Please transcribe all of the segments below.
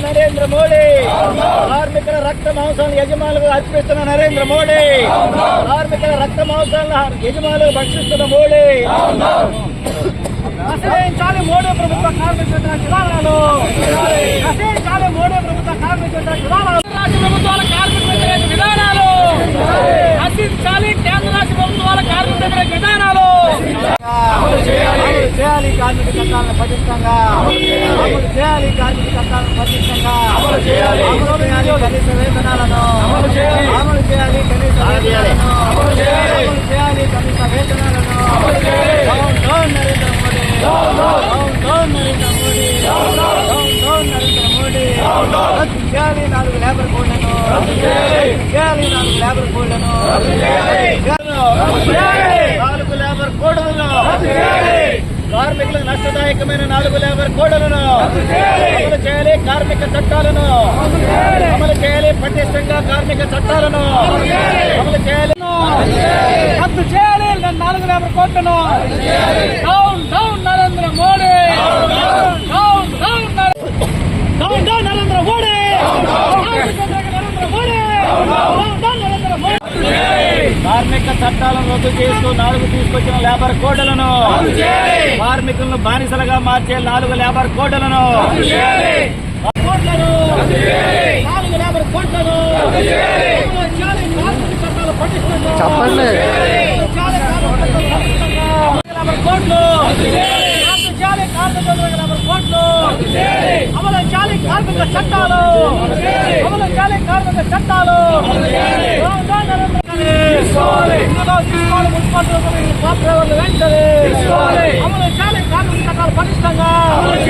నరేంద్ర మోడీ కార్మికుల రక్త మాంసాలను యజమానులకు అర్పిస్తున్న నరేంద్ర మోడీ కార్మికుల రక్త మాంసాలను యజమానులకు భక్షిస్తున్న మోడీ నశించాలి మోడీ ప్రభుత్వ కార్మిక వ్యతిరేక విధానాలు నశించాలి మోడీ ప్రభుత్వ కార్మిక వ్యతిరేక విధానాలు రాష్ట్ర ప్రభుత్వాల కార్మిక వ్యతిరేక విధానాలు నశించాలి కేంద్ర రాష్ట్ర ప్రభుత్వాల కార్మిక వ్యతిరేక విధానాలు చేయాలి కార్మిక చట్టాలను పటిష్టంగా అమలు చేయాలి కార్మిక చట్టాలను పటిష్టంగా అమలు చేయాలి కనీస వేతనాలను అమలు చేయాలి కనీస వేతనాలను అమలు చేయాలి కనీస వేతనాలను down Narendra Modi down Narendra Modi down Narendra Modi రద్దు చేయాలి 4 లేబర్ కోడ్లను చేయాలి 4 లేబర్ కోడ్లను 4 లేబర్ కోడ్లను కార్మికులకు నష్టదాయకమైన 4 లేబర్ కోడ్లను అమలు చేయాలి కార్మిక చట్టాలను అమలు చేయాలి పటిష్టంగా కార్మిక చట్టాలను అమలు చేయాలి రద్దు చేయాలి 4 లేబర్ కోడ్లను డౌన్ నరేంద్ర మోడీ డౌన్ నరేంద్ర మోడీ కార్మిక చట్టాలను రద్దు చేస్తూ 4 తీసుకొచ్చిన లేబర్ కోడ్లను కార్మికులను బానిసలుగా మార్చే 4 లేబర్ కోడ్లను చెప్పండి అమలు చేయాలి కార్మిక చట్టాలు అమలు చేయాలి కార్మిక చట్టాలు వెంటనే అమలు చేయాలి కార్మిక చట్టాలు పటిష్టంగా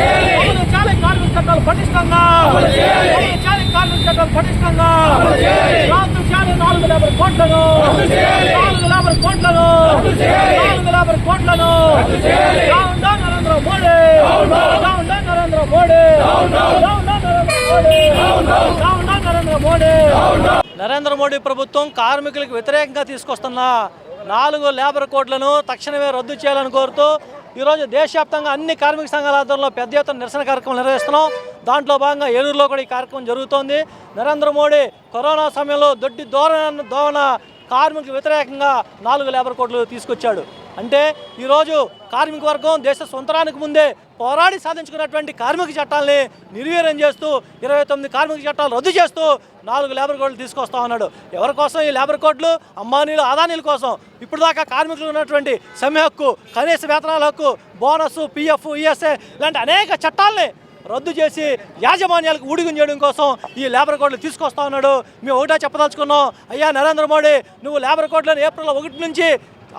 అమలు చేయాలి కార్మిక చట్టాలు పటిష్టంగా అమలు చేయాలి కార్మిక చట్టాలు పటిష్టంగా రద్దు చేయాలి 4 లేబర్ కోడ్లను 4 లేబర్ కోడ్లను 4 లేబర్ కోడ్లను డౌన్ నరేంద్ర మోడీ డౌన్ నరేంద్ర మోడీ నరేంద్ర మోడీ నరేంద్ర మోడీ ప్రభుత్వం కార్మికులకు వ్యతిరేకంగా తీసుకొస్తున్న 4 లేబర్ కోడ్లను తక్షణమే రద్దు చేయాలని కోరుతూ ఈరోజు దేశవ్యాప్తంగా అన్ని కార్మిక సంఘాల ఆధ్వర్యంలో పెద్ద ఎత్తున నిరసన కార్యక్రమం నిర్వహిస్తున్నాం. దాంట్లో భాగంగా ఏలూరులో కూడా ఈ కార్యక్రమం జరుగుతోంది. నరేంద్ర మోడీ కరోనా సమయంలో దొడ్డి దోవన కార్మికులకు వ్యతిరేకంగా 4 లేబర్ కోడ్లు తీసుకొచ్చాడు. అంటే ఈరోజు కార్మిక వర్గం దేశ స్వంతరానికి ముందే పోరాడి సాధించుకున్నటువంటి కార్మిక చట్టాలని నిర్వీర్యం చేస్తూ 29 కార్మిక చట్టాలు రద్దు చేస్తూ 4 లేబర్ కోడ్లు తీసుకొస్తా ఉన్నాడు. ఎవరి కోసం ఈ లేబర్ కోడ్లు? అంబానీలు, అదానీల కోసం. ఇప్పుడు దాకా కార్మికులు ఉన్నటువంటి సమ్మె హక్కు, కనీస వేతనాల హక్కు, బోనస్, పిఎఫ్, ఈఎస్ఐ లాంటి అనేక చట్టాలని రద్దు చేసి యాజమాన్యాలకు ఊడిగం చేయడం కోసం ఈ లేబర్ కోడ్లు తీసుకొస్తా ఉన్నాడు. మేము ఒకటే చెప్పదలుచుకున్నాం, అయ్యా నరేంద్ర మోడీ, నువ్వు లేబర్ కోడ్లను ఏప్రిల్ 1 నుంచి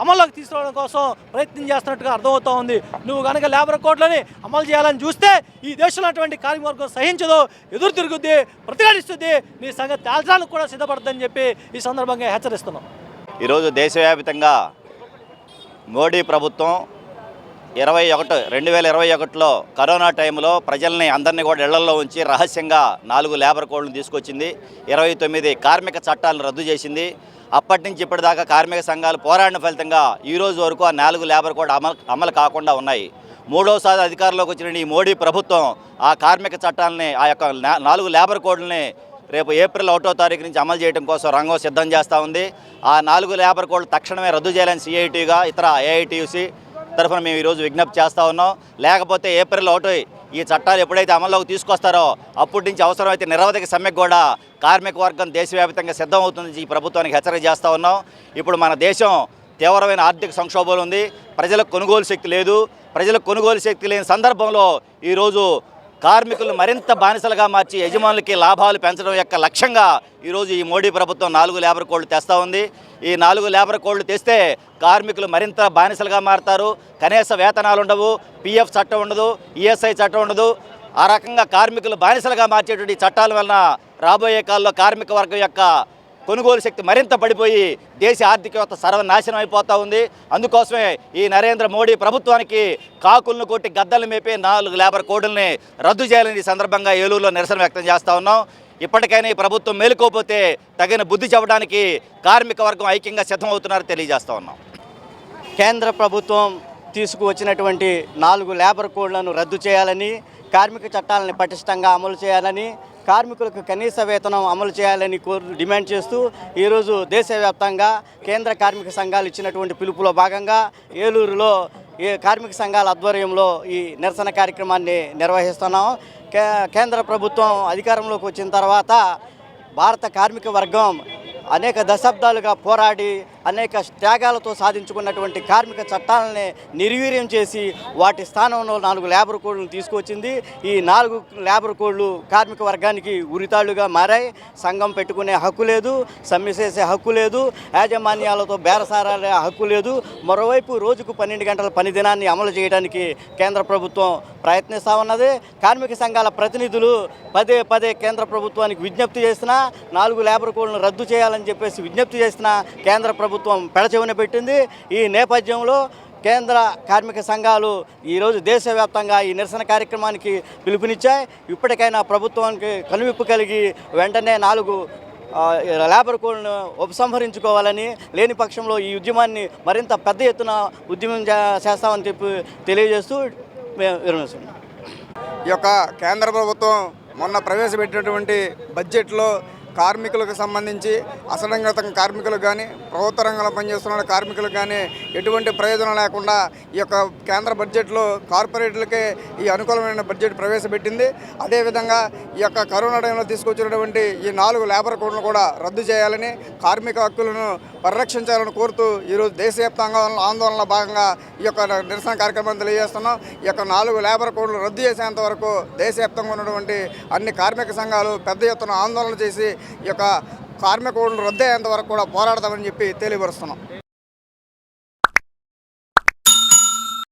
అమల్లోకి తీసుకురావడం కోసం ప్రయత్నం చేస్తున్నట్టుగా అర్థమవుతూ ఉంది. నువ్వు కనుక లేబర్ కోడ్లని అమలు చేయాలని చూస్తే ఈ దేశంలో అటువంటి కార్మికవర్గం సహించదు, ఎదురు తిరుగుద్ది, ప్రతిఘటిస్తుంది, నీ సంగతి తేల్చడానికి కూడా సిద్ధపడుతుందని చెప్పి ఈ సందర్భంగా హెచ్చరిస్తున్నాం. ఈరోజు దేశవ్యాప్తంగా మోడీ ప్రభుత్వం 2021లో కరోనా టైంలో ప్రజల్ని అందరినీ కూడా ఇళ్లల్లో ఉంచి రహస్యంగా 4 లేబర్ కోడ్లను తీసుకొచ్చింది. 29 కార్మిక చట్టాలను రద్దు చేసింది. అప్పటి నుంచి ఇప్పటిదాకా కార్మిక సంఘాలు పోరాడిన ఫలితంగా ఈరోజు వరకు ఆ 4 లేబర్ కోడ్ అమలు కాకుండా ఉన్నాయి. 3వసారి అధికారంలోకి వచ్చిన ఈ మోడీ ప్రభుత్వం ఆ కార్మిక చట్టాలని, ఆ యొక్క 4 లేబర్ కోడ్లని రేపు ఏప్రిల్ 1వ తారీఖు నుంచి అమలు చేయడం కోసం రంగం సిద్ధం చేస్తూ ఉంది. ఆ 4 లేబర్ కోడ్లు తక్షణమే రద్దు చేయాలని సిఐటిగా ఇతర ఏఐటియుసి తరఫున మేము ఈరోజు విజ్ఞప్తి చేస్తూ ఉన్నాం. లేకపోతే ఏప్రిల్ 1 ఈ చట్టాలు ఎప్పుడైతే అమల్లోకి తీసుకొస్తారో అప్పటి నుంచి అవసరమైతే నిరవధిక సమ్మెకు కూడా కార్మిక వర్గం దేశవ్యాప్తంగా సిద్ధమవుతుంది ఈ ప్రభుత్వానికి హెచ్చరిక చేస్తూ ఉన్నాం. ఇప్పుడు మన దేశం తీవ్రమైన ఆర్థిక సంక్షోభం ఉంది. ప్రజలకు కొనుగోలు శక్తి లేదు. ప్రజలకు కొనుగోలు శక్తి లేని సందర్భంలో ఈరోజు కార్మికులు మరింత బానిసలుగా మార్చి యజమానులకి లాభాలు పెంచడం యొక్క లక్ష్యంగా ఈరోజు ఈ మోడీ ప్రభుత్వం 4 లేబర్ కోడ్లు తెస్తూ ఉంది. ఈ 4 లేబర్ కోడ్లు తెస్తే కార్మికులు మరింత బానిసలుగా మారతారు. కనీస వేతనాలు ఉండవు, పిఎఫ్ చట్టం ఉండదు, ఈఎస్ఐ చట్టం ఉండదు. ఆ రకంగా కార్మికులు బానిసలుగా మార్చేటువంటి చట్టాల వలన రాబోయే కాలంలో కార్మిక వర్గం యొక్క కొనుగోలు శక్తి మరింత పడిపోయి దేశ ఆర్థిక వ్యవస్థ సర్వనాశనం అయిపోతూ ఉంది. అందుకోసమే ఈ నరేంద్ర మోడీ ప్రభుత్వానికి కాకులను కొట్టి గద్దలు మేపే 4 లేబర్ కోడ్లని రద్దు చేయాలని ఈ సందర్భంగా ఏలూరులో నిరసన వ్యక్తం చేస్తూ ఉన్నాం. ఇప్పటికైనా ఈ ప్రభుత్వం మేలుకోకపోతే తగిన బుద్ధి చెప్పడానికి కార్మిక వర్గం ఐక్యంగా సిద్ధమవుతున్నారని తెలియజేస్తూ ఉన్నాం. కేంద్ర ప్రభుత్వం తీసుకువచ్చినటువంటి 4 లేబర్ కోడ్లను రద్దు చేయాలని, కార్మిక చట్టాలను పటిష్టంగా అమలు చేయాలని, కార్మికులకు కనీస వేతనం అమలు చేయాలని డిమాండ్ చేస్తూ ఈరోజు దేశవ్యాప్తంగా కేంద్ర కార్మిక సంఘాలు ఇచ్చినటువంటి పిలుపులో భాగంగా ఏలూరులో కార్మిక సంఘాల ఆధ్వర్యంలో ఈ నిరసన కార్యక్రమాన్ని నిర్వహిస్తున్నాం. కేంద్ర ప్రభుత్వం అధికారంలోకి వచ్చిన తర్వాత భారత కార్మిక వర్గం అనేక దశాబ్దాలుగా పోరాడి అనేక త్యాగాలతో సాధించుకున్నటువంటి కార్మిక చట్టాలని నిర్వీర్యం చేసి వాటి స్థానంలో 4 లేబర్ కోడ్లను తీసుకొచ్చింది. ఈ 4 లేబర్ కోడ్లు కార్మిక వర్గానికి ఉరితాళ్లుగా మారాయి. సంఘం పెట్టుకునే హక్కు లేదు, సమ్మె చేసే హక్కు లేదు, యాజమాన్యాలతో బేరసారాలే హక్కు లేదు. మరోవైపు రోజుకు 12 గంటల పని దినాన్ని అమలు చేయడానికి కేంద్ర ప్రభుత్వం ప్రయత్నిస్తూ ఉన్నది. కార్మిక సంఘాల ప్రతినిధులు పదే కేంద్ర ప్రభుత్వానికి విజ్ఞప్తి చేసినా, 4 లేబర్ కోడ్లను రద్దు చేయాలని చెప్పేసి విజ్ఞప్తి చేసినా కేంద్ర ప్రభుత్వం పెడచెవిన పెట్టింది. ఈ నేపథ్యంలో కేంద్ర కార్మిక సంఘాలు ఈరోజు దేశవ్యాప్తంగా ఈ నిరసన కార్యక్రమానికి పిలుపునిచ్చాయి. ఇప్పటికైనా ప్రభుత్వానికి కనువిప్పు కలిగి వెంటనే 4 లేబర్ కోడ్ను ఉపసంహరించుకోవాలని, లేని పక్షంలో ఈ ఉద్యమాన్ని మరింత పెద్ద ఎత్తున ఉద్యమం చేస్తామని చెప్పి తెలియజేస్తూ విరమిస్తున్నాం. ఈ యొక్క కేంద్ర ప్రభుత్వం మొన్న ప్రవేశపెట్టినటువంటి బడ్జెట్లో కార్మికులకు సంబంధించి అసంఘటిత కార్మికులకు కానీ ప్రభుత్వ రంగంలో పనిచేస్తున్న కార్మికులకు కానీ ఎటువంటి ప్రయోజనం లేకుండా ఈ యొక్క కేంద్ర బడ్జెట్లో కార్పొరేట్లకే ఈ అనుకూలమైన బడ్జెట్ ప్రవేశపెట్టింది. అదేవిధంగా ఈ యొక్క కరోనా టైంలో తీసుకొచ్చినటువంటి ఈ 4 లేబర్ కోడ్లను కూడా రద్దు చేయాలని, కార్మిక హక్కులను పరిరక్షించాలని కోరుతూ ఈరోజు దేశవ్యాప్తంగా ఆందోళనలో భాగంగా ఈ యొక్క నిరసన కార్యక్రమాన్ని తెలియజేస్తున్నాం. ఈ యొక్క 4 లేబర్ కోడ్లు రద్దు చేసేంత వరకు దేశవ్యాప్తంగా ఉన్నటువంటి అన్ని కార్మిక సంఘాలు పెద్ద ఎత్తున ఆందోళన చేసి ఈ యొక్క కార్మిక కోడ్లు రద్దు అయ్యేంత వరకు కూడా పోరాడతామని చెప్పి తెలియపరుస్తున్నాం.